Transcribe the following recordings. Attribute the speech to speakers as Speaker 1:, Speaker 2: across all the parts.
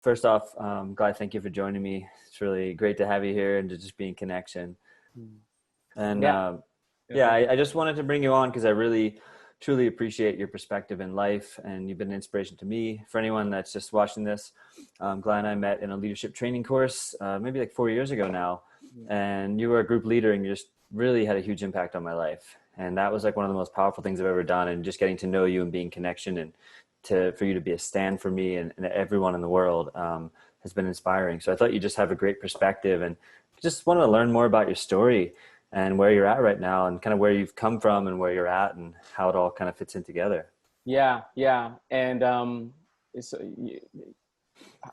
Speaker 1: First off, Gly, thank you for joining me. It's really great to have you here and to just be in connection.
Speaker 2: Mm.
Speaker 1: And
Speaker 2: Yeah. Yeah.
Speaker 1: yeah,
Speaker 2: Thank you.
Speaker 1: I just wanted to bring you on because I really, truly appreciate your perspective in life, and you've been an inspiration to me. For anyone that's just watching this, Gly and I met in a leadership training course maybe like 4 years ago now,
Speaker 2: Mm.
Speaker 1: and you were a group leader, and you just really had a huge impact on my life. And that was like one of the most powerful things I've ever done, and just getting to know you and being connection and for you to be a stand for me and everyone in the world has been inspiring. So I thought you just have a great perspective, and just wanted to learn more about your story and where you're at right now, and kind of where you've come from and where you're at and how it all kind of fits in together.
Speaker 2: Yeah. Yeah. And it's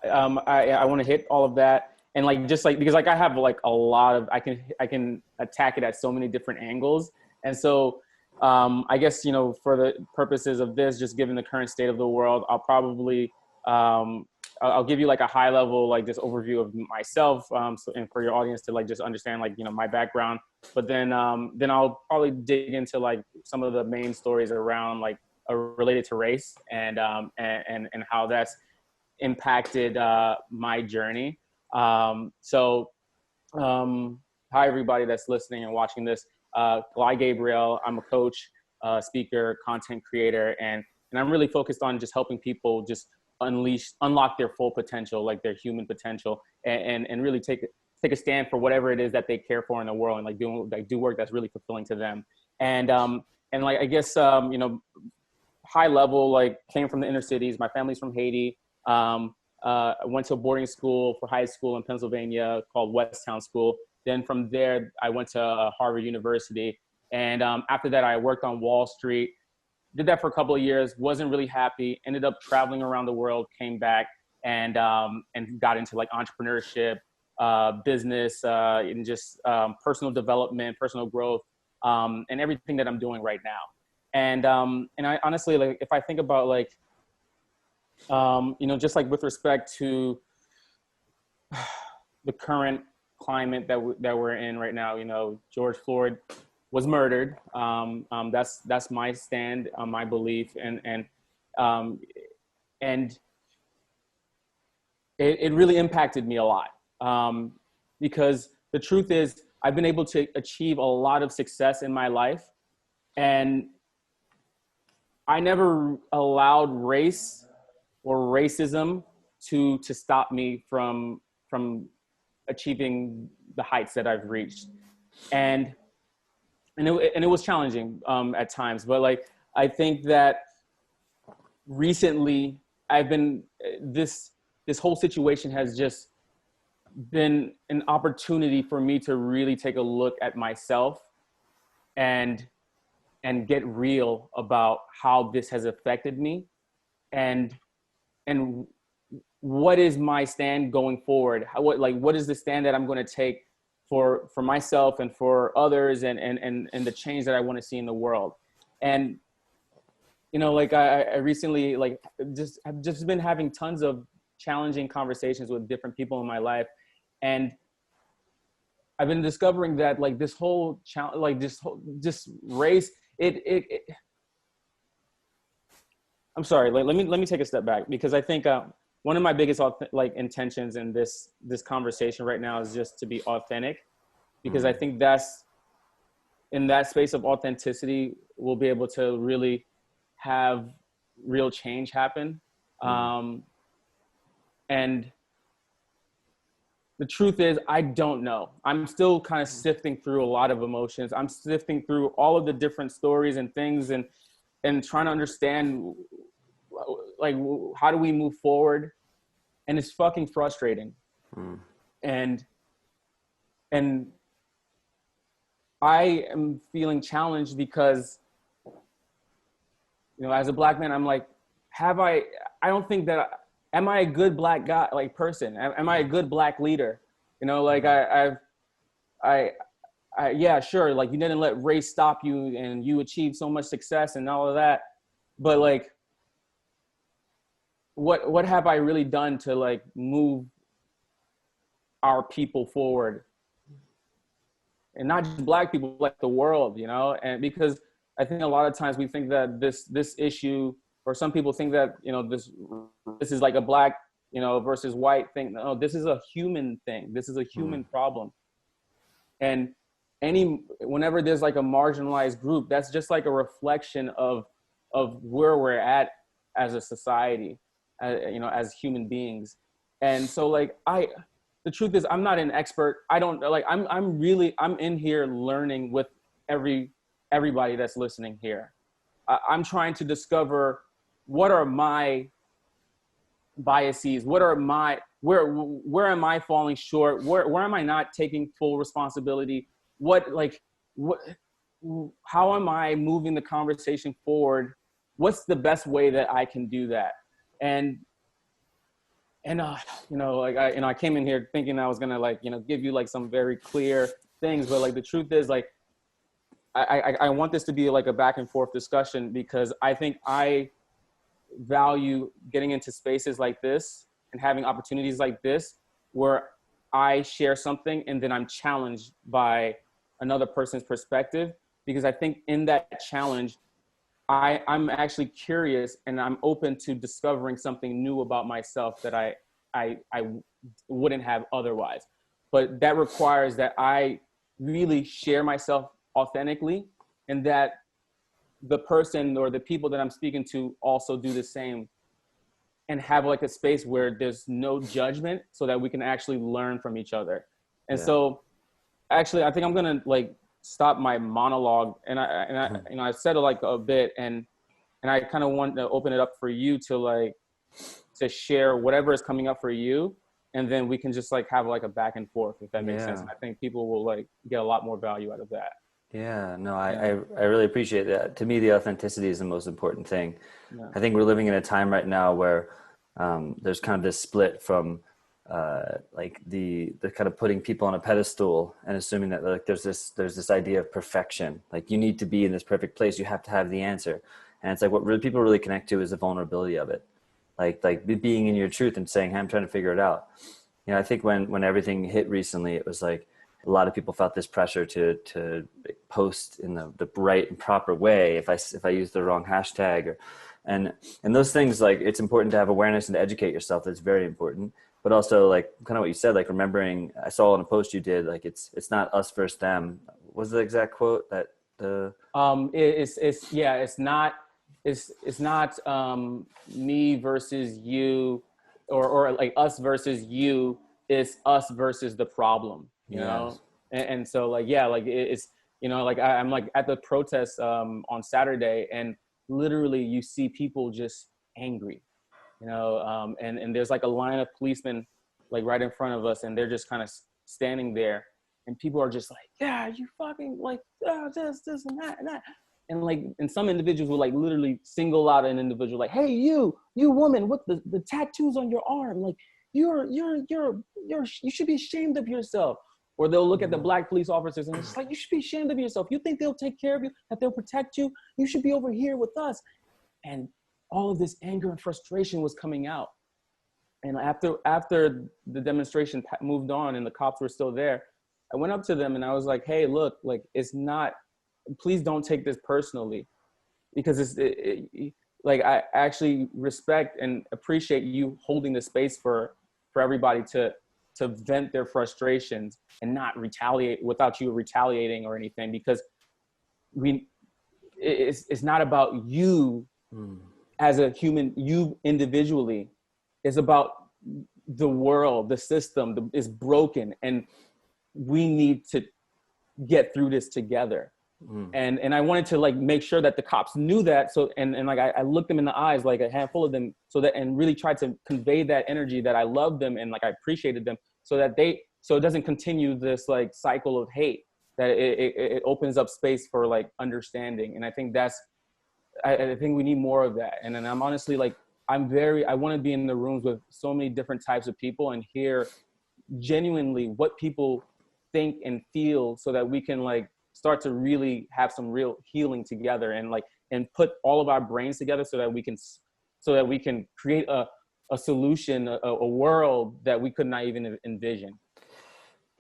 Speaker 2: I want to hit all of that, and like just like because like I have like a lot of I can attack it at so many different angles. And so I guess for the purposes of this, just given the current state of the world, I'll probably I'll give you like a high level like just overview of myself, so, and for your audience to like just understand like my background. But then I'll probably dig into like some of the main stories around like related to race, and how that's impacted my journey. So hi everybody that's listening and watching this. Gly Gabriel. I'm a coach, speaker, content creator, and I'm really focused on just helping people just unlock their full potential, like their human potential, and really take a stand for whatever it is that they care for in the world, and like do work that's really fulfilling to them. And like I guess high level, like came from the inner cities. My family's from Haiti. I went to a boarding school for high school in Pennsylvania called Westtown School. Then from there, I went to Harvard University. And after that, I worked on Wall Street. Did that for a couple of years. Wasn't really happy. Ended up traveling around the world. Came back and got into like entrepreneurship, business, and just personal development, personal growth, and everything that I'm doing right now. And I honestly, like, if I think about like just like with respect to the current climate that we're in right now, George Floyd was murdered. That's my stand, my belief, um, and it really impacted me a lot, because the truth is I've been able to achieve a lot of success in my life, and I never allowed race or racism to stop me from achieving the heights that I've reached. And it was challenging at times, but like I think that recently I've been this whole situation has just been an opportunity for me to really take a look at myself and get real about how this has affected me, and what is my stand going forward? What is the stand that I'm going to take for myself and for others, and the change that I want to see in the world? And like I recently like I've just been having tons of challenging conversations with different people in my life, and I've been discovering that like this whole challenge, like just race, it I'm sorry, like, let me take a step back, because I think one of my biggest like intentions in this conversation right now is just to be authentic, because I think that's in that space of authenticity we'll be able to really have real change happen. And the truth is, I don't know. I'm still kind of sifting through a lot of emotions. I'm sifting through all of the different stories and things, and trying to understand like how do we move forward. And it's fucking frustrating. And I am feeling challenged because as a Black man, I'm like, I don't think that am I a good Black guy, like person? Am I a good Black leader? Like yeah, sure, like you didn't let race stop you and you achieved so much success and all of that, but like what have I really done to like move our people forward? And not just Black people, like the world, and because I think a lot of times we think that this issue, or some people think that this is like a Black versus white think, no, this is a human thing. This is a human problem. And whenever there's like a marginalized group, that's just like a reflection of where we're at as a society, as human beings. And so like the truth is, I'm not an expert. I don't like, I'm in here learning with everybody that's listening here. I'm trying to discover what are my biases, where am I falling short, where am I not taking full responsibility, how am I moving the conversation forward, what's the best way that I can do that. And I came in here thinking I was gonna give you like some very clear things, but like the truth is, like I want this to be like a back and forth discussion, because I think I value getting into spaces like this and having opportunities like this where I share something and then I'm challenged by another person's perspective, because I think in that challenge, I'm actually curious and I'm open to discovering something new about myself that I wouldn't have otherwise. But that requires that I really share myself authentically, and that the person or the people that I'm speaking to also do the same, and have like a space where there's no judgment, so that we can actually learn from each other. And so actually, I think I'm gonna like stop my monologue, and I said it like a bit, and I kind of want to open it up for you to share whatever is coming up for you, and then we can just like have like a back and forth, if that makes sense. And I think people will like get a lot more value out of that.
Speaker 1: Yeah, no, I really appreciate that. To me, the authenticity is the most important thing.
Speaker 2: Yeah.
Speaker 1: I think we're living in a time right now where there's kind of this split from like the kind of putting people on a pedestal and assuming that like there's this idea of perfection. Like you need to be in this perfect place. You have to have the answer. And it's like what really people really connect to is the vulnerability of it. Like being in your truth and saying, hey, I'm trying to figure it out. I think when everything hit recently, it was like a lot of people felt this pressure to post in the right and proper way. If I use the wrong hashtag and those things, like it's important to have awareness and to educate yourself. That's very important. But also like kind of what you said, like remembering, I saw in a post you did, like it's not us versus them. What was the exact quote that
Speaker 2: it's not me versus you, or like us versus you. It's us versus the problem, you know? And so like, yeah, like it's, like I'm like at the protest on Saturday, and literally you see people just angry, and there's like a line of policemen like right in front of us, and they're just kind of standing there, and people are just like, yeah, you fucking like this and that and that. And like, and some individuals will like literally single out an individual, like, hey, you woman with the tattoos on your arm, like you should be ashamed of yourself. Or they'll look at the black police officers and it's like, you should be ashamed of yourself. You think they'll take care of you, that they'll protect you? You should be over here with us. And all of this anger and frustration was coming out. And after the demonstration moved on and the cops were still there, I went up to them and I was like, hey, look, like please don't take this personally, because like I actually respect and appreciate you holding the space for everybody to vent their frustrations and not retaliate without you retaliating or anything, because it's not about you as a human, you individually. It's about the world, the system is broken, and we need to get through this together. And I wanted to like make sure that the cops knew that. So, and like, I looked them in the eyes, like a handful of them, and really tried to convey that energy that I loved them and like I appreciated them, so it doesn't continue this like cycle of hate, that it opens up space for like understanding. And I think I think we need more of that. And then I'm honestly like, I want to be in the rooms with so many different types of people and hear genuinely what people think and feel, so that we can like start to really have some real healing together, and put all of our brains together so that we can create a solution, a world that we could not even envision.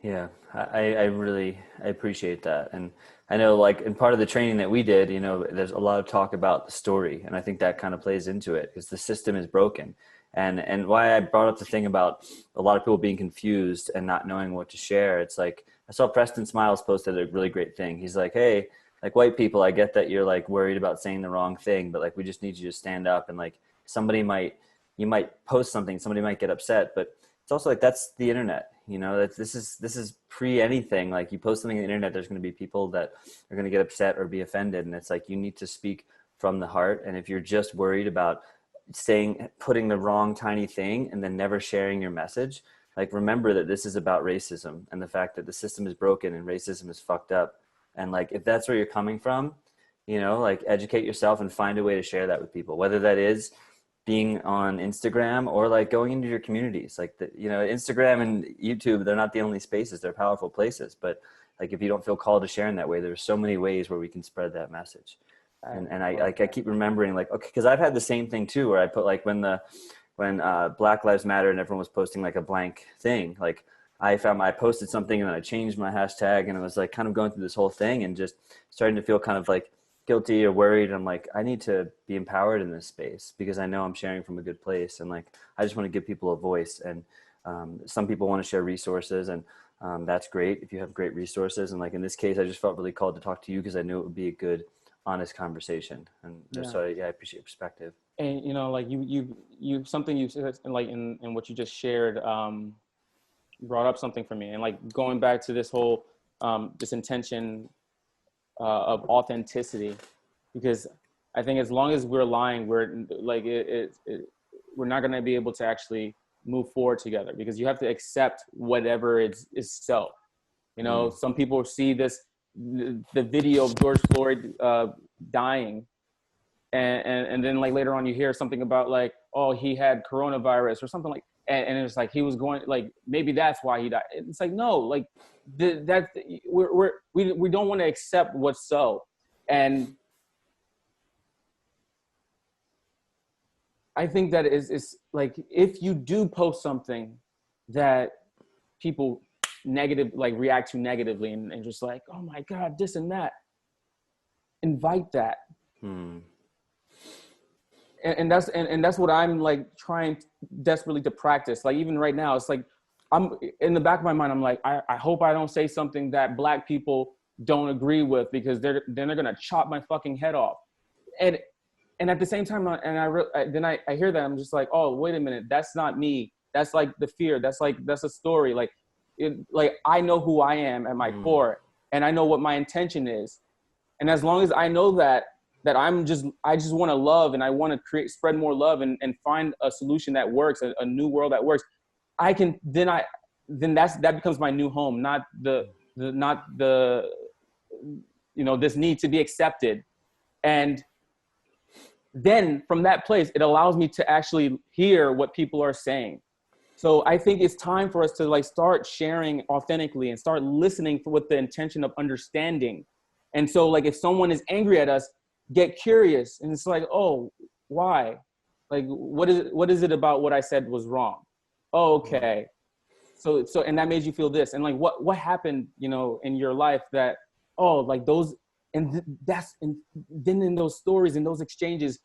Speaker 1: Yeah, I appreciate that. And I know like in part of the training that we did, there's a lot of talk about the story. And I think that kind of plays into it, because the system is broken. And why I brought up the thing about a lot of people being confused and not knowing what to share. It's like, I saw Preston Smiles posted a really great thing. He's like, hey, like white people, I get that you're like worried about saying the wrong thing, but like, we just need you to stand up. And like, you might post something, somebody might get upset, but it's also like, that's the internet, you know, that this is pre anything. Like, you post something on the internet, there's going to be people that are going to get upset or be offended. And it's like, you need to speak from the heart. And if you're just worried about putting the wrong tiny thing and then never sharing your message, like, remember that this is about racism and the fact that the system is broken and racism is fucked up. And like, if that's where you're coming from, you know, like, educate yourself and find a way to share that with people, whether that is being on Instagram or like going into your communities. Like, you know, Instagram and YouTube, they're not the only spaces, they're powerful places. But like, if you don't feel called to share in that way, there's so many ways where we can spread that message. And I keep remembering, like, okay, because I've had the same thing too, where I put like, when Black Lives Matter and everyone was posting like a blank thing, like, I posted something and then I changed my hashtag, and it was like kind of going through this whole thing and just starting to feel kind of like guilty or worried. I'm like, I need to be empowered in this space because I know I'm sharing from a good place. And like, I just want to give people a voice. And some people want to share resources, and that's great if you have great resources. And like, in this case, I just felt really called to talk to you because I knew it would be a good, honest conversation. And so I appreciate your perspective.
Speaker 2: And you know, like you something you said, like in what you just shared, brought up something for me. And like, going back to this whole this intention of authenticity, because I think as long as we're lying, we're like, we're not going to be able to actually move forward together, because you have to accept whatever is so. You know, some people see the video of George Floyd dying, and then like later on you hear something about like, oh, he had coronavirus or something like, and it's like he was going, like, maybe that's why he died. It's like, no, like that we don't want to accept what's so. And I think that is like, if you do post something that people react to negatively, and just like, oh my God, this and that, invite that. And that's what I'm like trying desperately to practice. Like, even right now, it's like, I'm in the back of my mind, I'm like, I hope I don't say something that Black people don't agree with, because then they're gonna chop my fucking head off. And at the same time, then I hear that, I'm just like, oh, wait a minute, that's not me. That's like the fear. That's a story. Like, I know who I am at my core, and I know what my intention is. And as long as I know that I just want to love, and I want to spread more love, and find a solution that works, a new world that works, then that becomes my new home, not the you know, this need to be accepted. And then from that place, it allows me to actually hear what people are saying. So I think it's time for us to like start sharing authentically and start listening with the intention of understanding. And so like, if someone is angry at us, get curious. And it's like, oh, why? Like, what is it about what I said was wrong? Oh, okay. So, and that made you feel this. And like, what happened, you know, in your life that, oh, like those, and then in those stories, in those exchanges,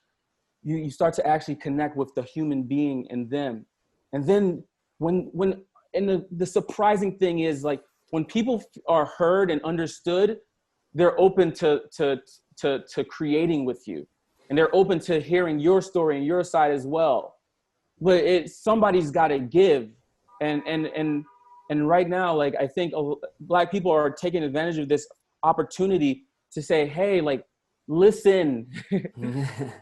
Speaker 2: you start to actually connect with the human being in them. And then and the surprising thing is, like, when people are heard and understood, they're open to creating with you, and they're open to hearing your story and your side as well. But somebody's got to give, and right now, like, I think Black people are taking advantage of this opportunity to say, hey, like, listen,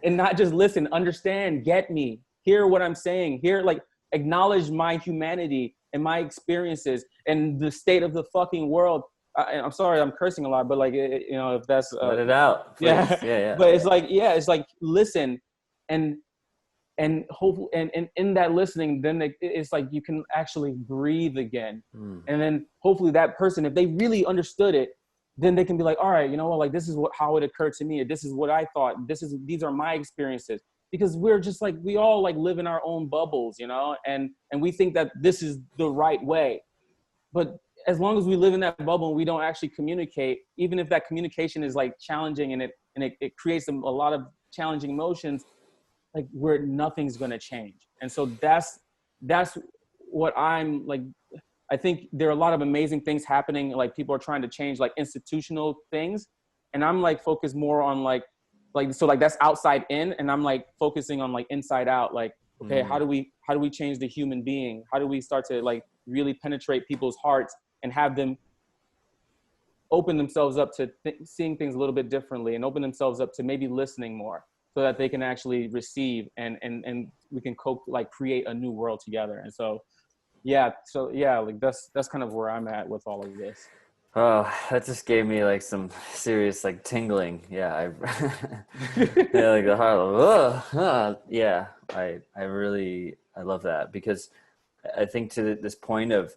Speaker 2: and not just listen, understand, get me, hear what I'm saying, like, acknowledge my humanity and my experiences and the state of the fucking world. I'm sorry, I'm cursing a lot, but like, you know, if that's
Speaker 1: let it out, please. Yeah.
Speaker 2: But it's like listen, and hopefully, and in that listening, then it's like you can actually breathe again. And then hopefully that person, if they really understood it, then they can be like, all right, you know what, like, this is how it occurred to me. This is what I thought. These are my experiences. Because we're just like, we all like live in our own bubbles, you know, and we think that this is the right way. But as long as we live in that bubble and we don't actually communicate, even if that communication is like challenging and it creates a lot of challenging emotions, like where nothing's going to change. And so that's what I'm like. I think there are a lot of amazing things happening. Like people are trying to change like institutional things. And I'm like focused more on so like that's outside in. And I'm like focusing on like inside out. Like, okay, how do we change the human being? How do we start to like really penetrate people's hearts and have them open themselves up to seeing things a little bit differently, and open themselves up to maybe listening more, so that they can actually receive and we can create a new world together. And so yeah, like that's kind of where I'm at with all of this.
Speaker 1: Oh, that just gave me like some serious like tingling. Yeah, yeah, like the heart. Yeah, I really I love that, because I think to this point of,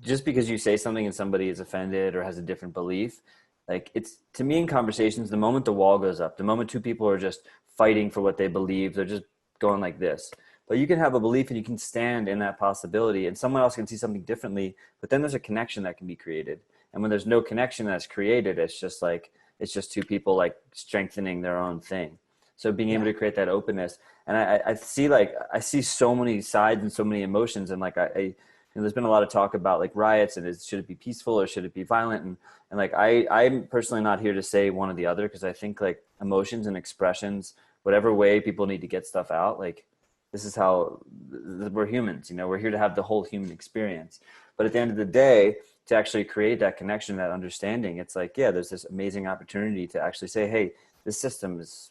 Speaker 1: just because you say something and somebody is offended or has a different belief, like, it's, to me, in conversations, the moment the wall goes up, the moment two people are just fighting for what they believe, they're just going like this. But you can have a belief and you can stand in that possibility, and someone else can see something differently, but then there's a connection that can be created. And when there's no connection that's created, it's just two people like strengthening their own thing. So being able to create that openness, and I see so many sides and so many emotions, and like there's been a lot of talk about like riots and should it be peaceful or should it be violent, and like I'm personally not here to say one or the other, because I think like emotions and expressions, whatever way people need to get stuff out, like, this is how we're humans, we're here to have the whole human experience. But at the end of the day, to actually create that connection, that understanding, it's like, yeah, there's this amazing opportunity to actually say, hey, this system is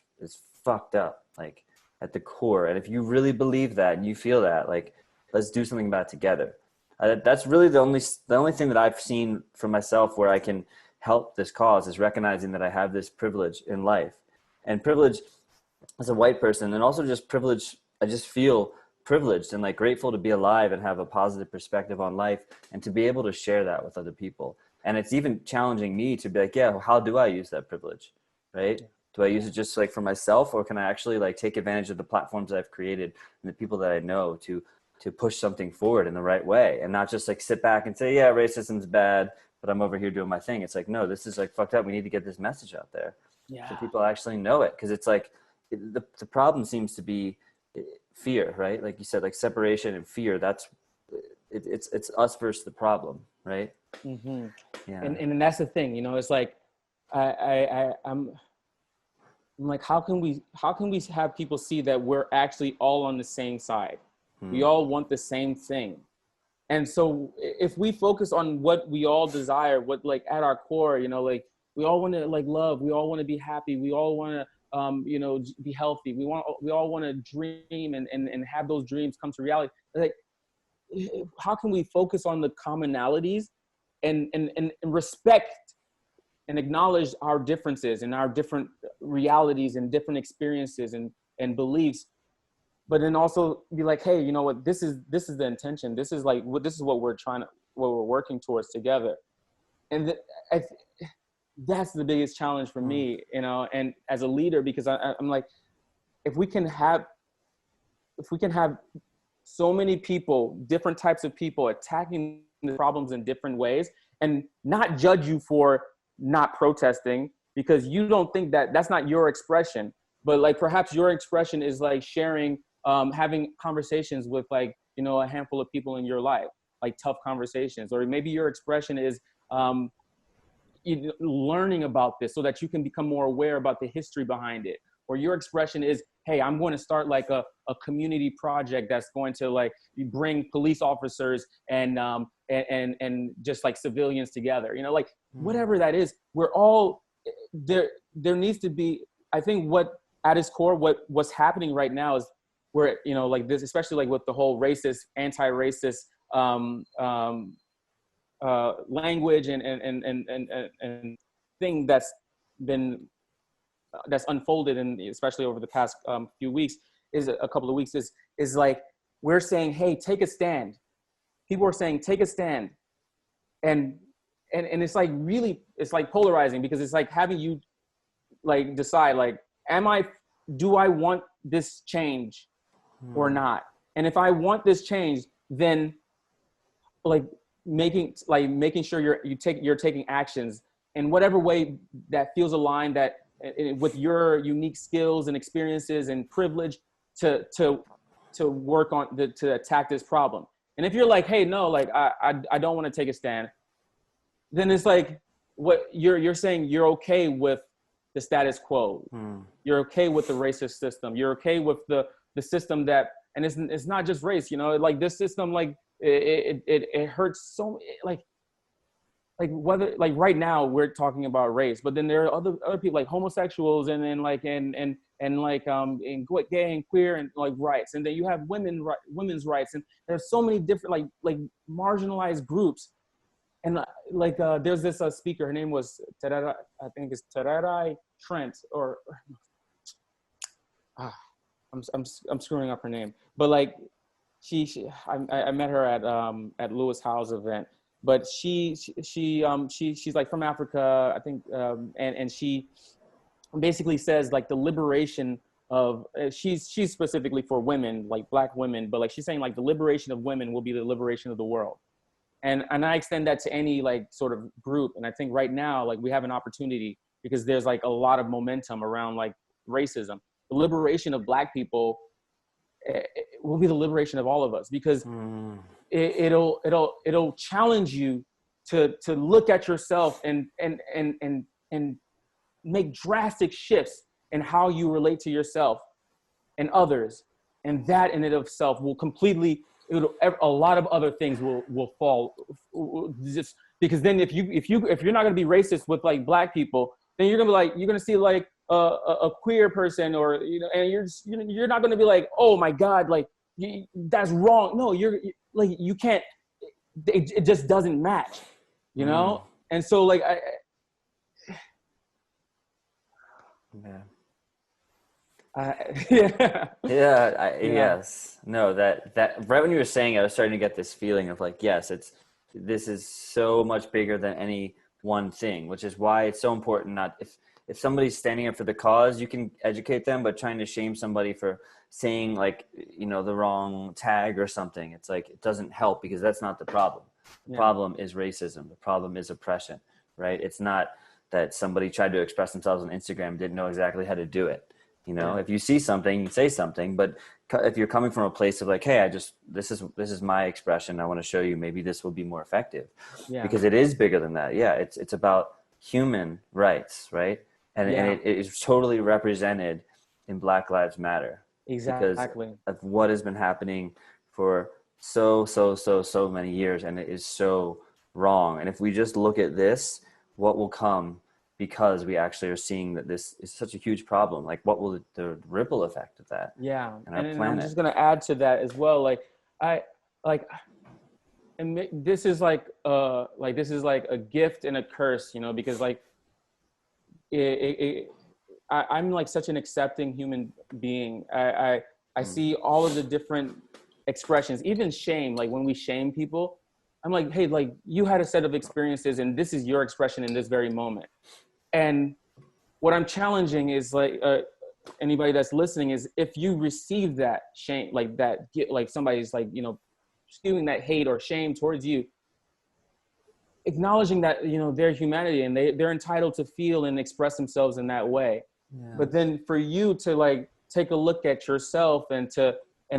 Speaker 1: fucked up, like, at the core. And if you really believe that and you feel that, like, let's do something about it together. That's really the only thing that I've seen for myself where I can help this cause, is recognizing that I have this privilege in life. And privilege as a white person, and also just privilege, I just feel privileged and like grateful to be alive and have a positive perspective on life, and to be able to share that with other people. And it's even challenging me to be like, yeah, well, how do I use that privilege, right? Do I use it just like for myself, or can I actually like take advantage of the platforms that I've created and the people that I know to push something forward in the right way, and not just like sit back and say, yeah, racism's bad, but I'm over here doing my thing. It's like, no, this is like fucked up. We need to get this message out there so people actually know it. Because it's like the problem seems to be fear, right? Like you said, like separation and fear. That's it's us versus the problem, right?
Speaker 2: Mm-hmm.
Speaker 1: Yeah.
Speaker 2: And that's the thing, it's like I'm like, how can we have people see that we're actually all on the same side? We all want the same thing. And so if we focus on what we all desire, what like at our core, like we all want to like love, we all want to be happy, we all want to be healthy, we all want to dream and have those dreams come to reality. Like, how can we focus on the commonalities and respect and acknowledge our differences and our different realities and different experiences and beliefs, but then also be like, hey, you know what, this is the intention. This is like this is what we're working towards together. And that's the biggest challenge for me, and as a leader, because I'm like, if we can have so many people, different types of people attacking the problems in different ways, and not judge you for not protesting because you don't think that's not your expression, but like perhaps your expression is like sharing, having conversations with like, a handful of people in your life, like tough conversations. Or maybe your expression is learning about this so that you can become more aware about the history behind it. Or your expression is, hey, I'm going to start like a community project that's going to like bring police officers and just like civilians together, like whatever that is. We're all there needs to be, I think, what at its core, what's happening right now is where, like this, especially like with the whole racist, anti-racist language and thing that's unfolded, and especially over the past few weeks, is a couple of weeks, is like, we're saying, hey, take a stand. People are saying, take a stand. And it's like, really, it's like polarizing, because it's like having you like decide, like, do I want this change or not? And if I want this change, then like making sure you're taking actions in whatever way that feels aligned, that with your unique skills and experiences and privilege to work on to attack this problem. And if you're like, hey, no, like I don't want to take a stand, then it's like what you're saying, you're okay with the status quo. You're okay with the racist system. You're okay with the system that, and it's not just race, you know, like this system, like it hurts so, like whether, like right now we're talking about race, but then there are other people like homosexuals and then like and like in gay and queer and like rights, and then you have women's rights, and there's so many different like marginalized groups. And like there's this speaker, her name was Terera, I think it's Tererai Trent, or I'm screwing up her name, but like I met her at Lewis Howe's event, but she's like from Africa, I think, and she basically says like the liberation of she's specifically for women, like Black women, but like she's saying like the liberation of women will be the liberation of the world. And I extend that to any like sort of group. And I think right now, like we have an opportunity because there's like a lot of momentum around like racism. The liberation of Black people will be the liberation of all of us, because it'll challenge you to look at yourself and make drastic shifts in how you relate to yourself and others. And that in and of itself will completely, a lot of other things will fall, just because then if you're not going to be racist with like Black people, then you're gonna see like a queer person, or you know, and you're not going to be like, oh my God, like that's wrong. No, you're like, you can't. It just doesn't match, you know. And so like
Speaker 1: Yes. No, that right when you were saying it, I was starting to get this feeling of like, yes, this is so much bigger than any one thing, which is why it's so important. Not if somebody's standing up for the cause, you can educate them, but trying to shame somebody for saying like, you know, the wrong tag or something, it's like, it doesn't help, because that's not the problem. The problem is racism. The problem is oppression, right? It's not that somebody tried to express themselves on Instagram, didn't know exactly how to do it. You know, if you see something, say something, but if you're coming from a place of like, hey, this is my expression, I want to show you, maybe this will be more effective, because it is bigger than that. Yeah. It's about human rights, right? And it is totally represented in Black Lives Matter.
Speaker 2: Exactly.
Speaker 1: Because of what has been happening for so many years, and it is so wrong. And if we just look at this, what will come, because we actually are seeing that this is such a huge problem, like what will the ripple effect of that?
Speaker 2: And
Speaker 1: planet?
Speaker 2: I'm just going to add to that as well. This is like a gift and a curse, you know, because like I'm like such an accepting human being. I see all of the different expressions, even shame. Like when we shame people, I'm like, hey, like you had a set of experiences and this is your expression in this very moment. And what I'm challenging is like anybody that's listening is, if you receive that shame, like that, like somebody's like, you know, spewing that hate or shame towards you, acknowledging that, you know, their humanity and they're entitled to feel and express themselves in that way. But then for you to like take a look at yourself and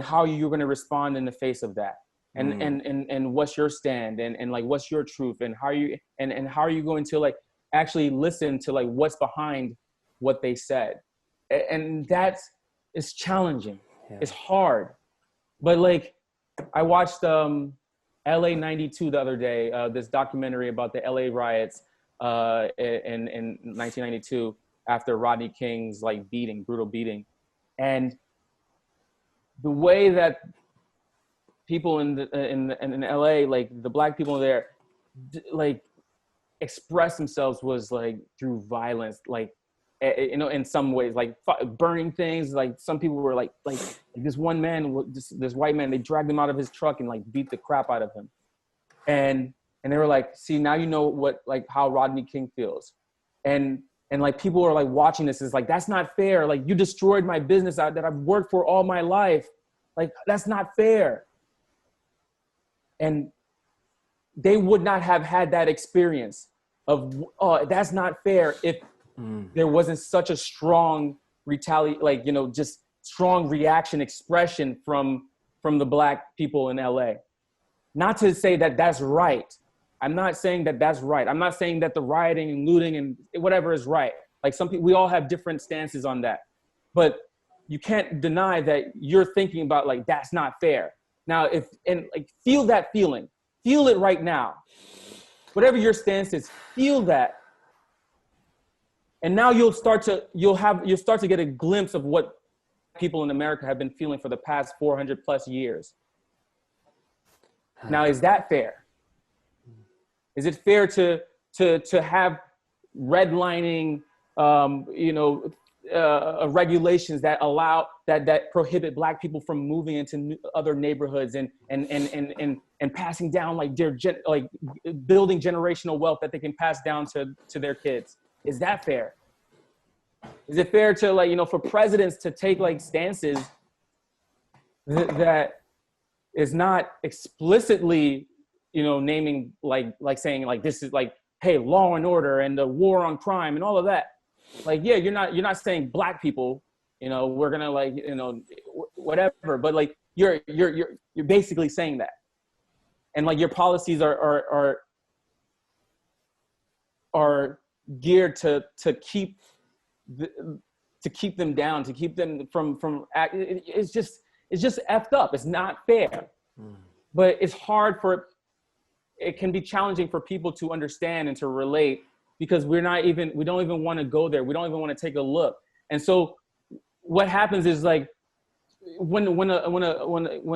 Speaker 2: how you're going to respond in the face of that. And what's your stand, and like what's your truth, and how are you going to like actually listen to like what's behind what they said. And it's challenging. It's hard. But like I watched LA 92 the other day, this documentary about the LA riots in 1992 after Rodney King's like brutal beating. And the way that people in LA, like the Black people there, like express themselves was like through violence, like, you know, in some ways, like burning things. Like some people were like this one man, this white man, they dragged him out of his truck and like beat the crap out of him. And they were like, see, now you know how Rodney King feels. And like people are like watching this, is like, that's not fair. Like you destroyed my business that I've worked for all my life. Like that's not fair. And they would not have had that experience of, oh, that's not fair, if there wasn't such a strong just strong reaction expression from the Black people in LA. Not to say that that's right. I'm not saying that that's right. I'm not saying that the rioting and looting and whatever is right. Like some people, we all have different stances on that. But you can't deny that you're thinking about like, that's not fair. Now, feel that feeling. Feel it right now. Whatever your stance is, feel that. And now you'll start to get a glimpse of what people in America have been feeling for the past 400 plus years. Now, is that fair? Is it fair to have redlining, regulations that prohibit Black people from moving into other neighborhoods and passing down building generational wealth that they can pass down to their kids? Is that fair? Is it fair to for presidents to take stances that is not explicitly naming saying this is hey, law and order and the war on crime and all of that? You're not saying Black people, we're gonna whatever, but you're basically saying that, and your policies are geared to keep them down, to keep them from it's just effed up. It's not fair. But it's hard it can be challenging for people to understand and to relate, because we don't even want to go there. We don't even want to take a look. And so what happens is when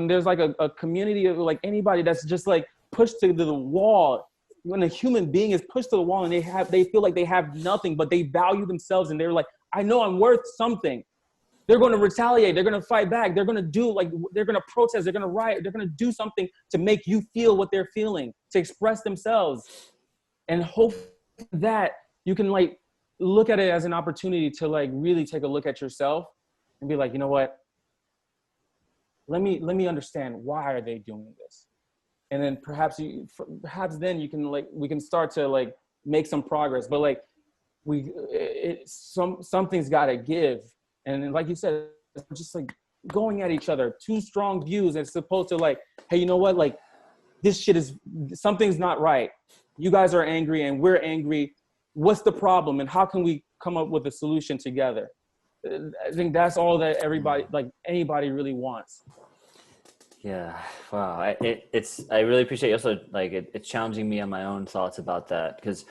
Speaker 2: there's a community of anybody that's just pushed to the wall, when a human being is pushed to the wall and they feel like they have nothing, but they value themselves and they're like, I know I'm worth something. They're going to retaliate. They're going to fight back. They're going to they're going to protest. They're going to riot. They're going to do something to make you feel what they're feeling, to express themselves. And hope that you can look at it as an opportunity to really take a look at yourself and be like, you know what? Let me understand, why are they doing this? And then perhaps then you can we can start to make some progress. But something's got to give. And like you said, it's just going at each other, two strong views. It's supposed to hey, you know what? This shit something's not right. You guys are angry and we're angry. What's the problem? And how can we come up with a solution together? I think that's all that anybody really wants.
Speaker 1: Yeah. Wow. I really appreciate you also it's challenging me on my own thoughts about that. Cause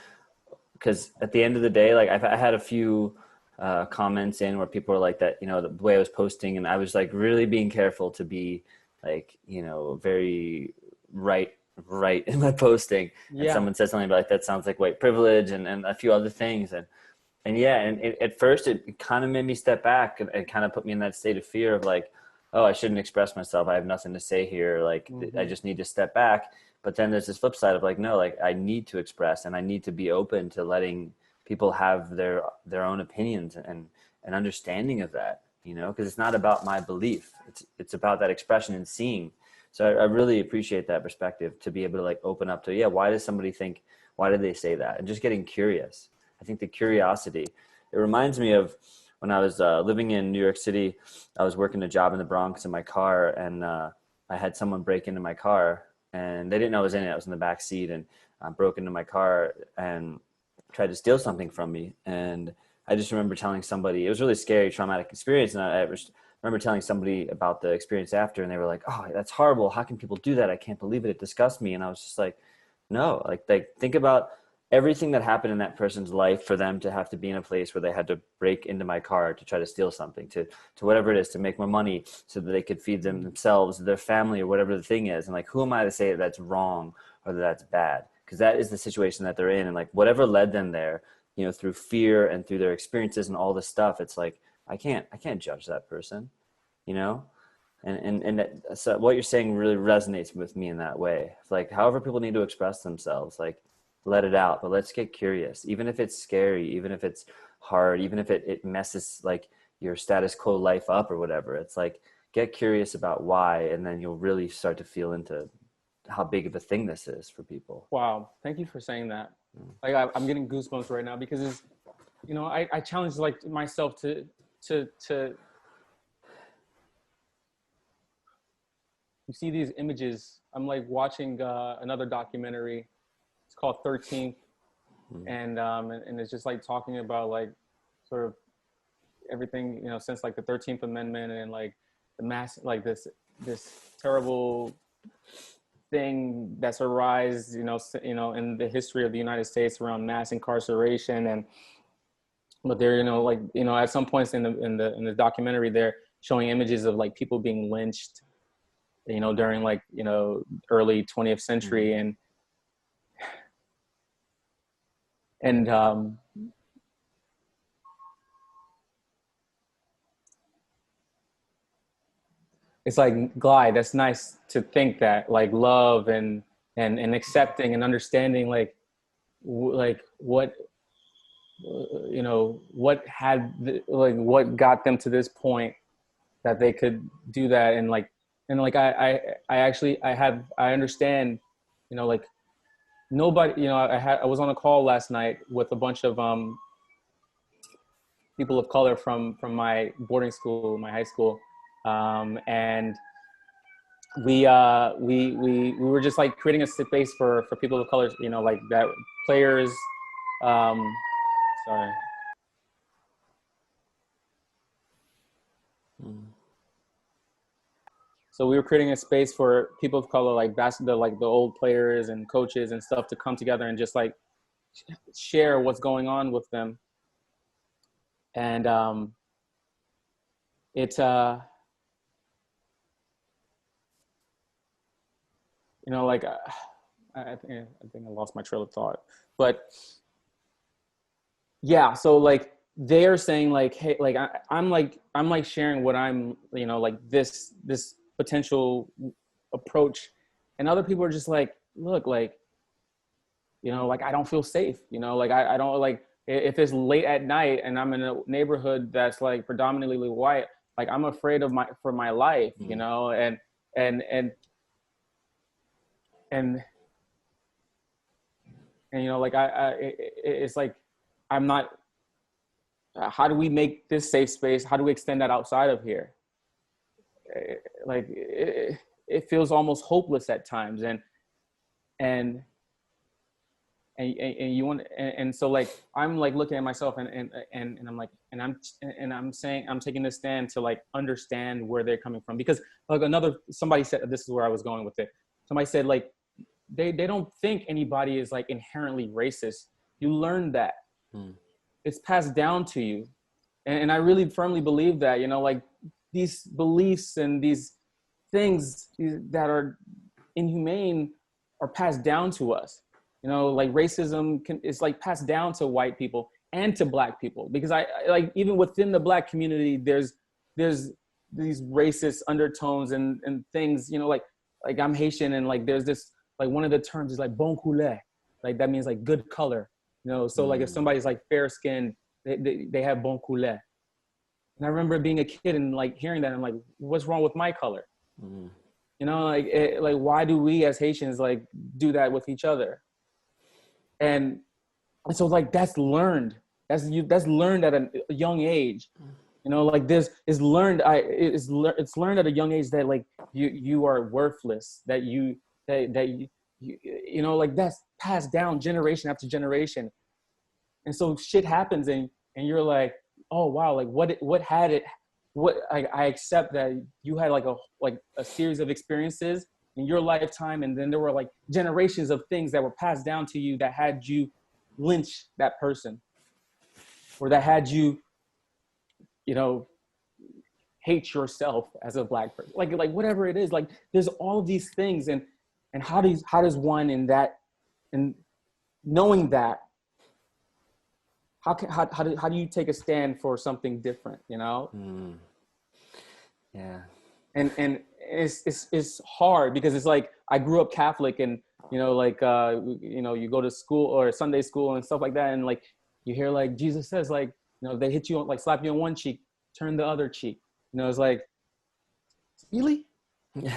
Speaker 1: at the end of the day, I had a few comments in where people were like that, the way I was posting, and I was really being careful to be very right in my posting. And someone said something about that sounds like white privilege and a few other things. And at first it kind of made me step back, and it kind of put me in that state of fear of oh, I shouldn't express myself. I have nothing to say here. I just need to step back. But then there's this flip side of no, I need to express, and I need to be open to letting people have their own opinions and understanding of that, because it's not about my belief. It's about that expression and seeing. So I really appreciate that perspective, to be able to open up to, why does somebody think, why did they say that? And just getting curious. I think the curiosity, it reminds me of when I was living in New York City. I was working a job in the Bronx in my car, and I had someone break into my car, and they didn't know I was in it. I was in the back seat, and broke into my car and tried to steal something from me. And I just remember telling somebody, it was a really scary, traumatic experience. And I remember telling somebody about the experience after, and they were like, oh, that's horrible. How can people do that? I can't believe it. It disgusts me. And I was just like, no, think about everything that happened in that person's life for them to have to be in a place where they had to break into my car to try to steal something, to whatever it is, to make more money so that they could feed themselves, their family, or whatever the thing is. And who am I to say that that's wrong or that that's bad? Because that is the situation that they're in. And whatever led them there, through fear and through their experiences and all this stuff, it's I can't judge that person, and so what you're saying really resonates with me in that way. It's however people need to express themselves, let it out, but let's get curious, even if it's scary, even if it's hard, even if it messes your status quo life up or whatever. It's get curious about why, and then you'll really start to feel into how big of a thing this is for people.
Speaker 2: Wow. Thank you for saying that. I'm getting goosebumps right now, because you know, I challenge like myself to you see these images. I'm like watching another documentary. It's called 13th, and it's just like talking about like sort of everything, you know, since like the 13th Amendment and like the mass, like this terrible thing that's arisen, you know, in the history of the United States around mass incarceration. And but they're, you know, like, you know, at some points in the documentary, they're showing images of like people being lynched, you know, during like, you know, early 20th century. And it's like, Gly, that's nice to think that like love and accepting and understanding like like what you know, what had like what got them to this point that they could do that. And like I actually I understand, you know, like nobody, you know, I was on a call last night with a bunch of people of color from my boarding school, my high school, and we were just like creating a space for people of color, you know, like that players. Um, sorry. So we were creating a space for people of color, like basketball, like the old players and coaches and stuff, to come together and just like share what's going on with them. And it you know, like I think I lost my trail of thought, but yeah. So like they're saying like, hey, like I'm like sharing what I'm, you know, like this potential approach, and other people are just like, look, like, you know, like I don't feel safe, you know, like I don't, like if it's late at night and I'm in a neighborhood that's like predominantly white, like I'm afraid of for my life, you know, and and you know, like it's like I'm not. How do we make this safe space? How do we extend that outside of here? Like it feels almost hopeless at times, and you want, and so like I'm like looking at myself and I'm like, and I'm saying, I'm taking this stand to like understand where they're coming from, because like somebody said, this is where I was going with it. Somebody said like they don't think anybody is like inherently racist. You learn that. It's passed down to you. And I really firmly believe that, you know, like these beliefs and these things that are inhumane are passed down to us. You know, like racism is like passed down to white people and to black people, because I like, even within the black community, there's these racist undertones and things, you know, like I'm Haitian, and like there's this, like one of the terms is like bon couleur, like that means like good color, you know. So like if somebody's like fair skinned, they have bon couleur. And I remember being a kid and like hearing that, and I'm like, what's wrong with my color? You know, like like why do we as Haitians like do that with each other? And so like that's learned. That's learned at a young age. You know, like it's learned at a young age that like you are worthless, that you know, like that's passed down generation after generation. And so shit happens, and you're like, oh wow, like I accept that you had like a series of experiences in your lifetime, and then there were like generations of things that were passed down to you that had you lynch that person, or that had you, you know, hate yourself as a black person, like whatever it is. Like there's all these things, and how does one in that, and knowing that, how do you take a stand for something different, you know?
Speaker 1: Yeah.
Speaker 2: And it's hard, because it's like I grew up Catholic, and you know, like you know, you go to school or Sunday school and stuff like that, and like you hear like Jesus says, like, you know, they hit you, like slap you on one cheek, turn the other cheek. You know, it's like, really? You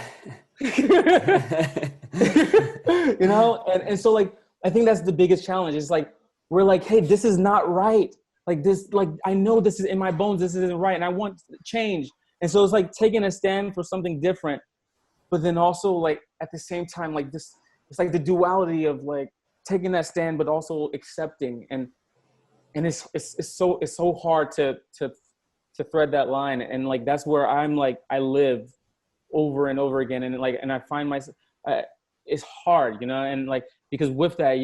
Speaker 2: know, and so like I think that's the biggest challenge. It's like we're like, hey, this is not right. like this, like I know this is in my bones, this isn't right, and I want change. And so it's like taking a stand for something different, but then also like at the same time, like this, it's like the duality of like taking that stand, but also accepting. And it's so hard to thread that line. And like, that's where I'm like, I live over and over again. And like, and I find myself, it's hard, you know, and like, because with that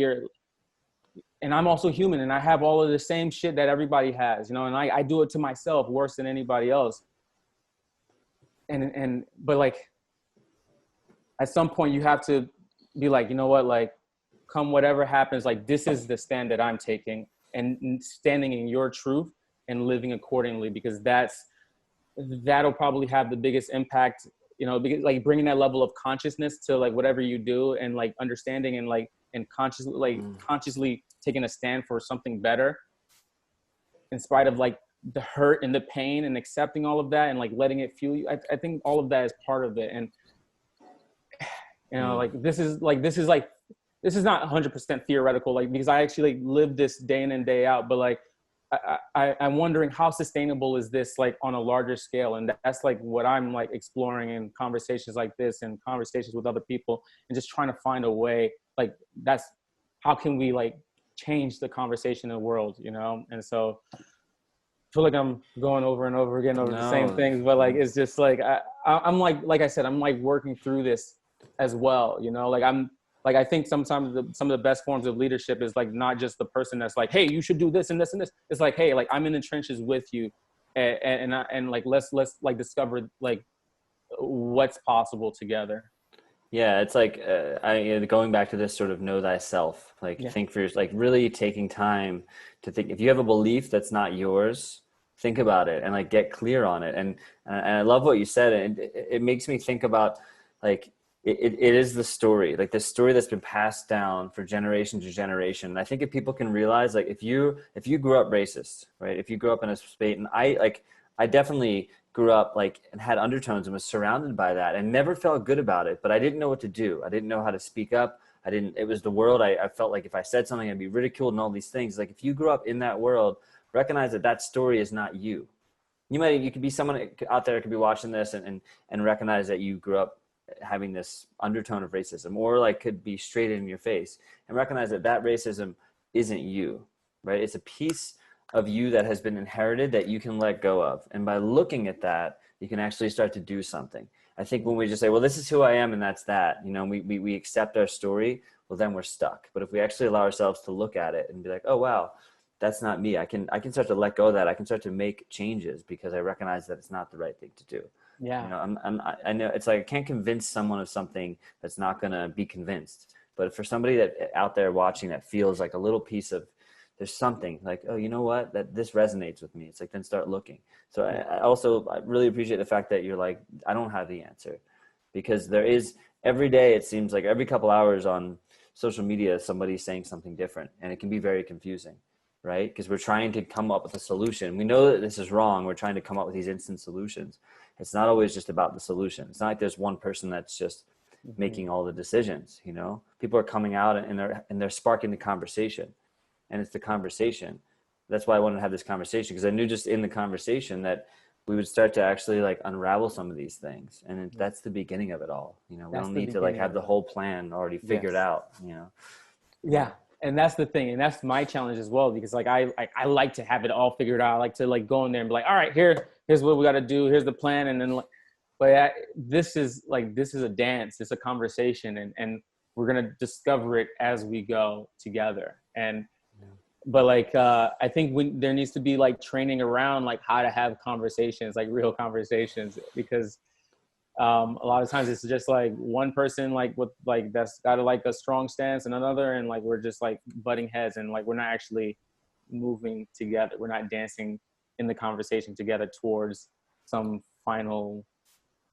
Speaker 2: and I'm also human and I have all of the same shit that everybody has, you know, and I do it to myself worse than anybody else. But like, at some point you have to be like, you know what, like come whatever happens, like this is the stand that I'm taking, and standing in your truth and living accordingly, because that'll probably have the biggest impact, you know, because like bringing that level of consciousness to like whatever you do, and like understanding and like, and consciously taking a stand for something better in spite of like the hurt and the pain, and accepting all of that and like letting it fuel you. I think all of that is part of it. And you know, like this is not 100% theoretical, like, because I actually like live this day in and day out. But like, I'm wondering how sustainable is this like on a larger scale, and that's like what I'm like exploring in conversations like this and conversations with other people, and just trying to find a way. Like, that's how can we like change the conversation in the world, you know? And so I feel like I'm going over and over again over the same things, but like it's just like I'm like I said, I'm like working through this as well, you know? Like I think sometimes some of the best forms of leadership is like not just the person that's like, hey, you should do this and this and this. It's like, hey, like I'm in the trenches with you, and like let's like discover like what's possible together.
Speaker 1: Yeah, it's like going back to this sort of know thyself. Like think for like really taking time to think. If you have a belief that's not yours, think about it and like get clear on it. And I love what you said, and it makes me think about like it is the story, like this story that's been passed down for generation to generation. And I think if people can realize, like if you grew up racist, right? If you grew up in a state, and I definitely grew up like and had undertones and was surrounded by that and never felt good about it, but I didn't know what to do. I didn't know how to speak up. It was the world. I felt like if I said something, I'd be ridiculed and all these things. Like if you grew up in that world, recognize that story is not you. You could be someone out there could be watching this and recognize that you grew up having this undertone of racism, or like could be straight in your face, and recognize that racism isn't you, right? It's a piece of you that has been inherited that you can let go of. And by looking at that, you can actually start to do something. I think when we just say, well, this is who I am and that's that, you know, we accept our story, well, then we're stuck. But if we actually allow ourselves to look at it and be like, oh, wow, that's not me. I can start to let go of that. I can start to make changes because I recognize that it's not the right thing to do.
Speaker 2: Yeah.
Speaker 1: You know, I know it's like, I can't convince someone of something that's not going to be convinced. But for somebody that out there watching that feels like a little piece of, there's something like, oh, you know what, that this resonates with me. It's like, then start looking. So I really appreciate the fact that you're like, I don't have the answer, because there is every day, it seems like every couple hours on social media, somebody's saying something different, and it can be very confusing, right? Because we're trying to come up with a solution. We know that this is wrong. We're trying to come up with these instant solutions. It's not always just about the solution. It's not like there's one person that's just making all the decisions, you know? People are coming out and they're sparking the conversation. And it's the conversation. That's why I wanted to have this conversation, because I knew just in the conversation that we would start to actually like unravel some of these things. And that's the beginning of it all. You know, we don't need to like have the whole plan already figured out, you know?
Speaker 2: Yeah. And that's the thing. And that's my challenge as well, because like, I like to have it all figured out. I like to like go in there and be like, all right, here's what we got to do. Here's the plan. And then, but this is a dance. It's a conversation, and we're going to discover it as we go together. But like, I think there needs to be like training around like how to have conversations, like real conversations, because a lot of times it's just like one person like with like that's got like a strong stance and another, and like we're just like butting heads, and like we're not actually moving together. We're not dancing in the conversation together towards some final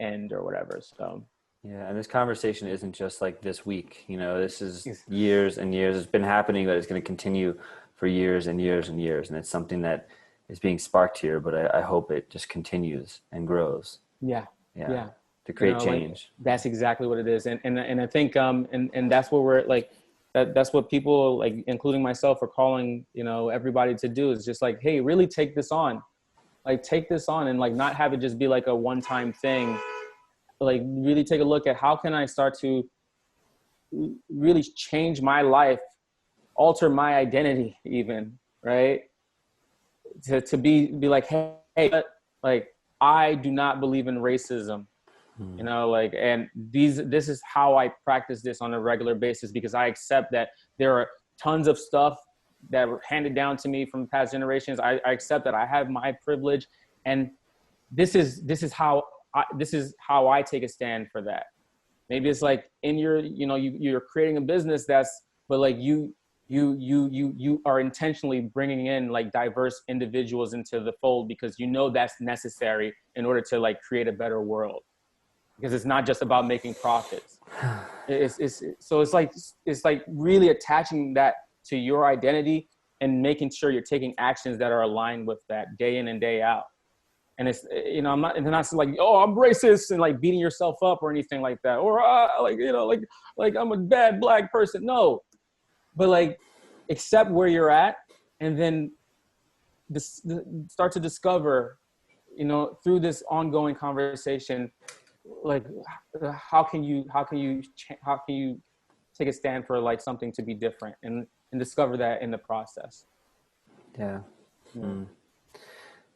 Speaker 2: end or whatever. So
Speaker 1: yeah, and this conversation isn't just like this week, you know, this is years and years. It's been happening, but it's going to continue for years and years and years. And it's something that is being sparked here, but I hope it just continues and grows.
Speaker 2: Yeah.
Speaker 1: To create change.
Speaker 2: Like, that's exactly what it is. And I think, and that's where we're like, that's what people, like, including myself, are calling, you know, everybody to do, is just like, hey, really take this on. Like, take this on, and like not have it just be like a one-time thing. Like, really take a look at how can I start to really change my life, alter my identity even, right? To be like, hey, like, I do not believe in racism, you know, like, and this is how I practice this on a regular basis, because I accept that there are tons of stuff that were handed down to me from past generations. I accept that I have my privilege, and this is how I take a stand for that. Maybe it's like in your, you know, you're creating a business but like you are intentionally bringing in like diverse individuals into the fold, because you know that's necessary in order to like create a better world, because it's not just about making profits. So it's like really attaching that to your identity and making sure you're taking actions that are aligned with that day in and day out. And it's, you know, they're not like, oh, I'm racist, and like beating yourself up or anything like that, or like, you know, like I'm a bad black person. No, but like accept where you're at, and then start to discover, you know, through this ongoing conversation, like how can you take a stand for like something to be different, and discover that in the process.
Speaker 1: Yeah.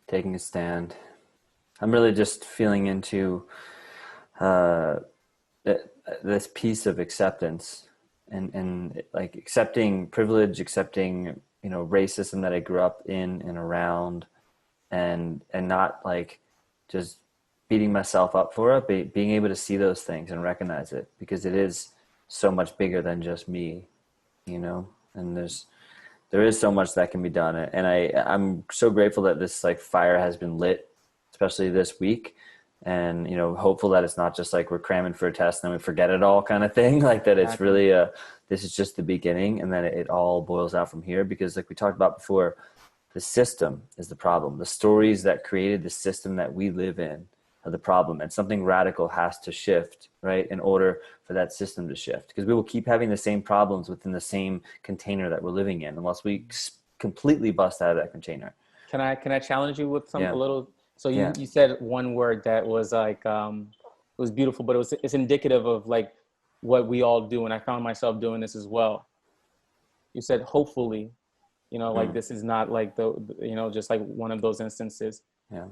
Speaker 1: Taking a stand. I'm really just feeling into this piece of acceptance, and like accepting privilege, accepting, you know, racism that I grew up in and around, and not like just beating myself up for it, being able to see those things and recognize it, because it is so much bigger than just me, you know, and there is so much that can be done. And I'm so grateful that this like fire has been lit, especially this week. And, you know, hopeful that it's not just like we're cramming for a test and then we forget it all kind of thing. Like that it's really this is just the beginning, and then it all boils out from here. Because like we talked about before, the system is the problem. The stories that created the system that we live in are the problem. And something radical has to shift, right, in order for that system to shift. Because we will keep having the same problems within the same container that we're living in unless we completely bust out of that container.
Speaker 2: Can I challenge you with a little? So
Speaker 1: Yeah.
Speaker 2: you said one word that was like, it was beautiful, but it's indicative of like what we all do. And I found myself doing this as well. You said, hopefully, you know, like this is not like you know, just like one of those instances.
Speaker 1: Yeah.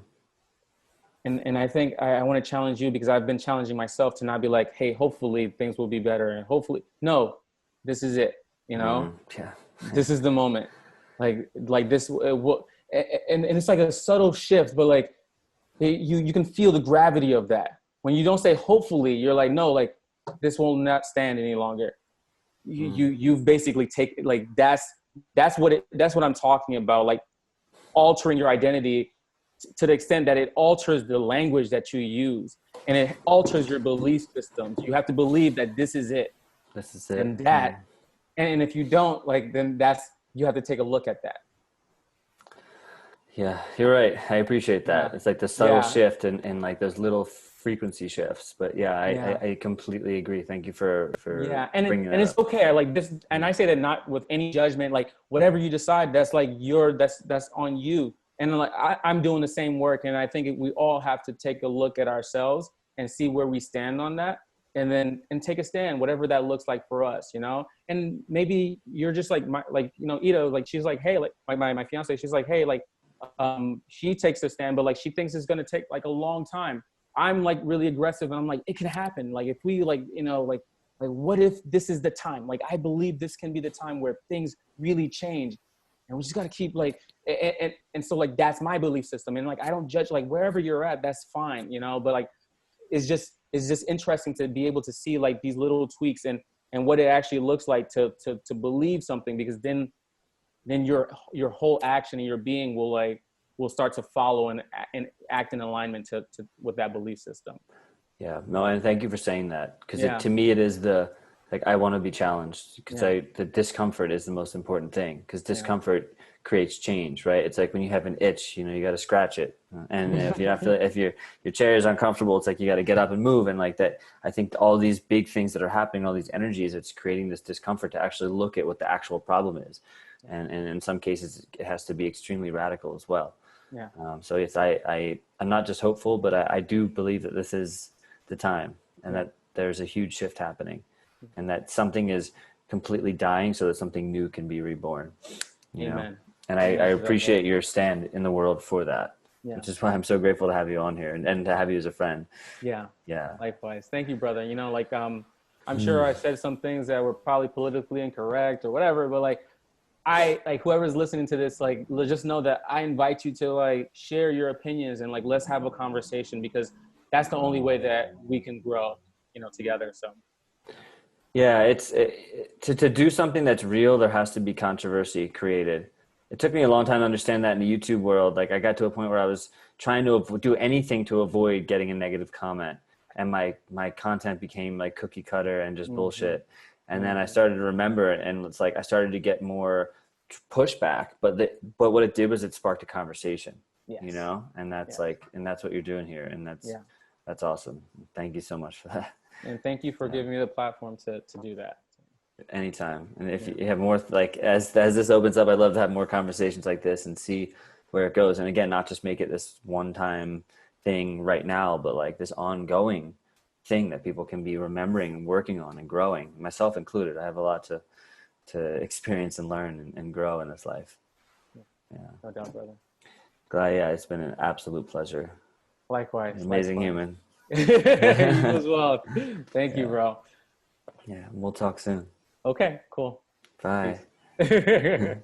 Speaker 2: And I think I want to challenge you, because I've been challenging myself to not be like, hey, hopefully things will be better. And hopefully, no, this is it. You know,
Speaker 1: Yeah.
Speaker 2: this is the moment. Like this, and it's like a subtle shift, but like you can feel the gravity of that. When you don't say hopefully, you're like, no, like this will not stand any longer. You've basically taken, like, that's what I'm talking about. Like altering your identity to the extent that it alters the language that you use, and it alters your belief systems. You have to believe that this is it.
Speaker 1: This is it.
Speaker 2: And that, and if you don't, like, then you have to take a look at that.
Speaker 1: Yeah, you're right. I appreciate that. Yeah. It's like the subtle shift and like those little frequency shifts. But I completely agree. Thank you for bringing that
Speaker 2: it's
Speaker 1: up.
Speaker 2: okay. Like this, and I say that not with any judgment. Like whatever you decide, that's like that's on you. And like I'm doing the same work, and I think we all have to take a look at ourselves and see where we stand on that, and take a stand, whatever that looks like for us, you know. And maybe you're just like you know, Ida, like she's like, hey, like my fiance, she's like, hey, like she takes a stand, but like she thinks it's gonna take like a long time. I'm like really aggressive, and I'm like, it can happen. Like if we like, you know, like what if this is the time? Like I believe this can be the time where things really change. And we just got to keep like, and so like, that's my belief system. And like, I don't judge, like wherever you're at, that's fine, you know, but like, it's just interesting to be able to see like these little tweaks and what it actually looks like to believe something, because then your whole action and your being will start to follow and act in alignment to with that belief system.
Speaker 1: Yeah, no, and thank you for saying that, because to me it is the like I want to be challenged because
Speaker 2: Yeah.
Speaker 1: the discomfort is the most important thing, because
Speaker 2: Yeah.
Speaker 1: discomfort creates change, right? It's like when you have an itch, you know, you got to scratch it. And if you're not feeling, if your chair is uncomfortable, it's like you got to get up and move. And like that, I think all these big things that are happening, all these energies, it's creating this discomfort to actually look at what the actual problem is. And in some cases, it has to be extremely radical as well.
Speaker 2: Yeah.
Speaker 1: So yes, I'm not just hopeful, but I do believe that this is the time, and
Speaker 2: Yeah.
Speaker 1: that there's a huge shift happening, and that something is completely dying so that something new can be reborn, you know?
Speaker 2: Amen.
Speaker 1: And I
Speaker 2: Amen to that, brother.
Speaker 1: appreciate your stand in the world for that,
Speaker 2: Yeah.
Speaker 1: which is why I'm so grateful to have you on here, and to have you as a friend.
Speaker 2: Yeah.
Speaker 1: Yeah.
Speaker 2: Likewise. Thank you, brother. You know, like I'm sure I said some things that were probably politically incorrect or whatever, but like I like whoever's listening to this, like just know that I invite you to like share your opinions and like let's have a conversation, because that's the only way that we can grow, you know, together. So
Speaker 1: Yeah, to do something that's real, there has to be controversy created. It took me a long time to understand that in the YouTube world. Like I got to a point where I was trying to do anything to avoid getting a negative comment, and my content became like cookie cutter and just
Speaker 2: mm-hmm.
Speaker 1: bullshit. And then I
Speaker 2: Mm-hmm.
Speaker 1: started to remember it, and it's like I started to get more pushback. But what it did was it sparked a conversation, you
Speaker 2: Yes.
Speaker 1: know, and that's
Speaker 2: Yes.
Speaker 1: like, and that's what you're doing here, and
Speaker 2: Yeah.
Speaker 1: that's awesome. Thank you so much for that.
Speaker 2: And thank you for
Speaker 1: Yeah.
Speaker 2: giving me the platform to do that.
Speaker 1: Anytime. And if
Speaker 2: Yeah.
Speaker 1: you have more, like as this opens up, I'd love to have more conversations like this and see where it goes. And again, not just make it this one time thing right now, but like this ongoing thing that people can be remembering and working on and growing, myself included. I have a lot to experience and learn and grow in this life. Yeah.
Speaker 2: No doubt, brother.
Speaker 1: Glad, yeah, it's been an absolute pleasure.
Speaker 2: Likewise.
Speaker 1: Amazing
Speaker 2: Likewise.
Speaker 1: human.
Speaker 2: You as well. Thank you,
Speaker 1: Yeah.
Speaker 2: bro.
Speaker 1: Yeah. We'll talk soon.
Speaker 2: Okay, cool.
Speaker 1: Bye.
Speaker 2: Peace.